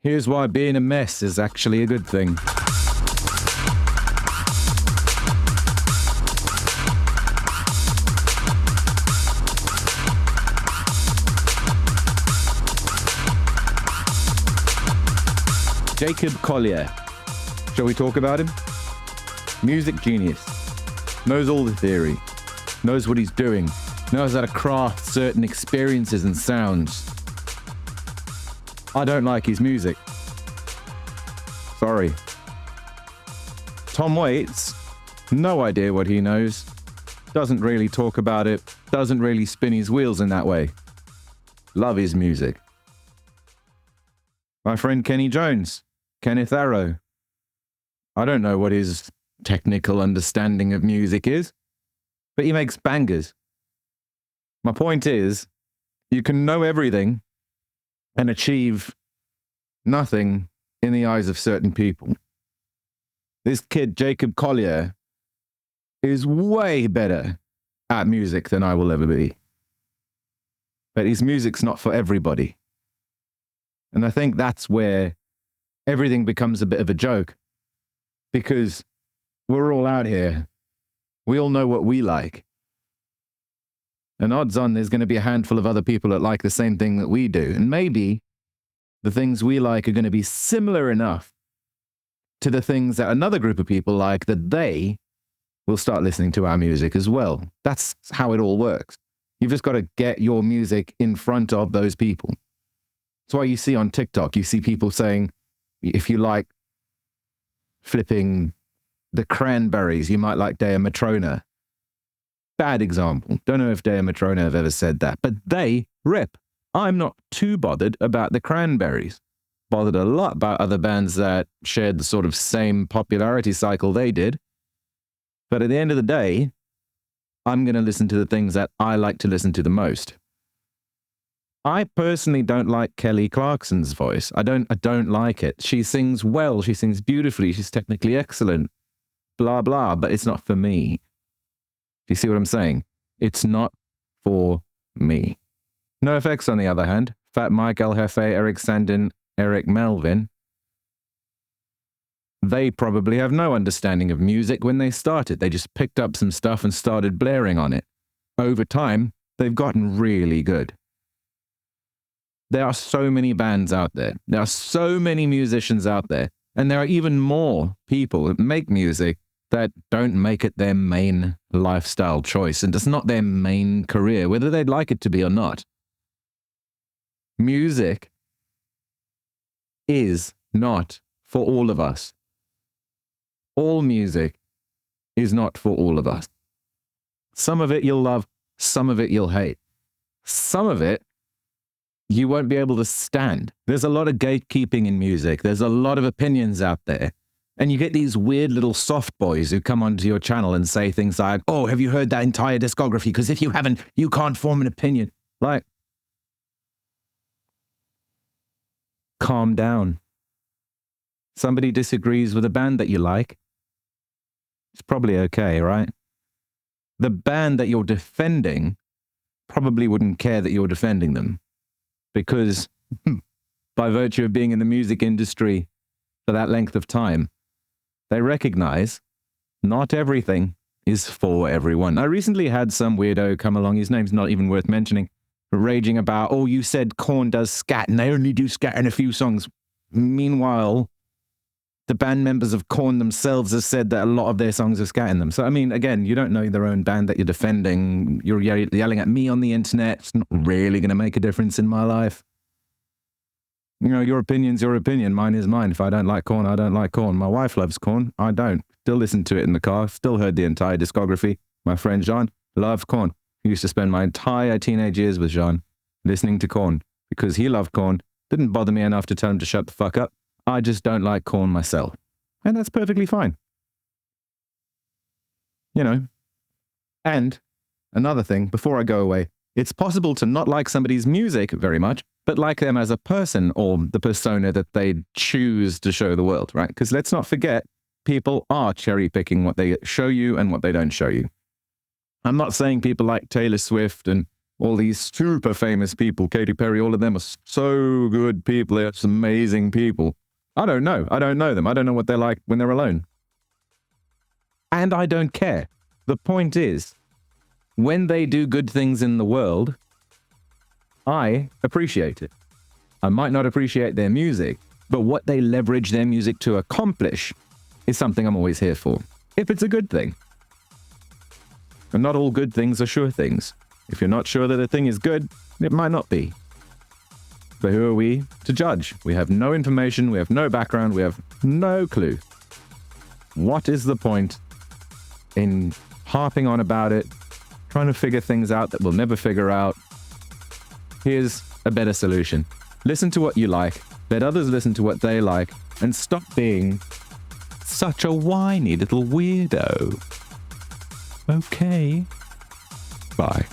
Here's why being a mess is actually a good thing. Jacob Collier. Shall we talk about him? Music genius. Knows all the theory. Knows what he's doing. Knows how to craft certain experiences and sounds. I don't like his music. Sorry. Tom Waits, no idea what he knows. Doesn't really talk about it. Doesn't really spin his wheels in that way. Love his music. My friend Kenny Jones, Kenneth Arrow. I don't know what his technical understanding of music is, but he makes bangers. My point is, you can know everything and achieve nothing in the eyes of certain people. This kid, Jacob Collier, is way better at music than I will ever be. But his music's not for everybody. And I think that's where everything becomes a bit of a joke. Because we're all out here. We all know what we like. And odds on there's going to be a handful of other people that like the same thing that we do. And maybe the things we like are going to be similar enough to the things that another group of people like that they will start listening to our music as well. That's how it all works. You've just got to get your music in front of those people. That's why you see on TikTok, you see people saying, if you like flipping the Cranberries, you might like Dea Matrona. Bad example. Don't know if Dea Matrona have ever said that, but they rip. I'm not too bothered about the Cranberries. Bothered a lot about other bands that shared the sort of same popularity cycle they did. But at the end of the day, I'm going to listen to the things that I like to listen to the most. I personally don't like Kelly Clarkson's voice. I don't like it. She sings well. She sings beautifully. She's technically excellent. Blah, blah, but it's not for me. Do you see what I'm saying? It's not for me. NoFX, on the other hand, Fat Mike, El Jefe, Eric Sandin, Eric Melvin, they probably have no understanding of music when they started. They just picked up some stuff and started blaring on it. Over time, they've gotten really good. There are so many bands out there. There are so many musicians out there. And there are even more people that make music that don't make it their main lifestyle choice, and it's not their main career, whether they'd like it to be or not. Music is not for all of us. All music is not for all of us. Some of it you'll love, some of it you'll hate. Some of it you won't be able to stand. There's a lot of gatekeeping in music. There's a lot of opinions out there. And you get these weird little soft boys who come onto your channel and say things like, oh, have you heard that entire discography? Because if you haven't, you can't form an opinion. Like, calm down. Somebody disagrees with a band that you like. It's probably okay, right? The band that you're defending probably wouldn't care that you're defending them. Because by virtue of being in the music industry for that length of time, they recognize not everything is for everyone. I recently had some weirdo come along, his name's not even worth mentioning, raging about, oh, you said Korn does scat and they only do scat in a few songs. Meanwhile, the band members of Korn themselves have said that a lot of their songs are scat in them. So, I mean, again, you don't know their own band that you're defending. You're yelling at me on the internet. It's not really going to make a difference in my life. You know, your opinion's your opinion. Mine is mine. If I don't like Korn, I don't like Korn. My wife loves Korn. I don't. Still listen to it in the car. Still heard the entire discography. My friend Jean loves Korn. He used to spend my entire teenage years with Jean listening to Korn because he loved Korn. Didn't bother me enough to tell him to shut the fuck up. I just don't like Korn myself. And that's perfectly fine. You know. And another thing, before I go away, it's possible to not like somebody's music very much, but like them as a person or the persona that they choose to show the world, right? Because let's not forget, people are cherry picking what they show you and what they don't show you. I'm not saying people like Taylor Swift and All these super famous people, Katy Perry, all of them are so good people. They're just amazing people. I don't know. I don't know them. I don't know what they're like when they're alone. And I don't care. The point is, when they do good things in the world, I appreciate it. I might not appreciate their music, but what they leverage their music to accomplish is something I'm always here for, if it's a good thing. And not all good things are sure things. If you're not sure that a thing is good, it might not be. But who are we to judge? We have no information, we have no background, we have no clue. What is the point in harping on about it, trying to figure things out that we'll never figure out? Here's a better solution. Listen to what you like, let others listen to what they like, and stop being such a whiny little weirdo. Okay. Bye.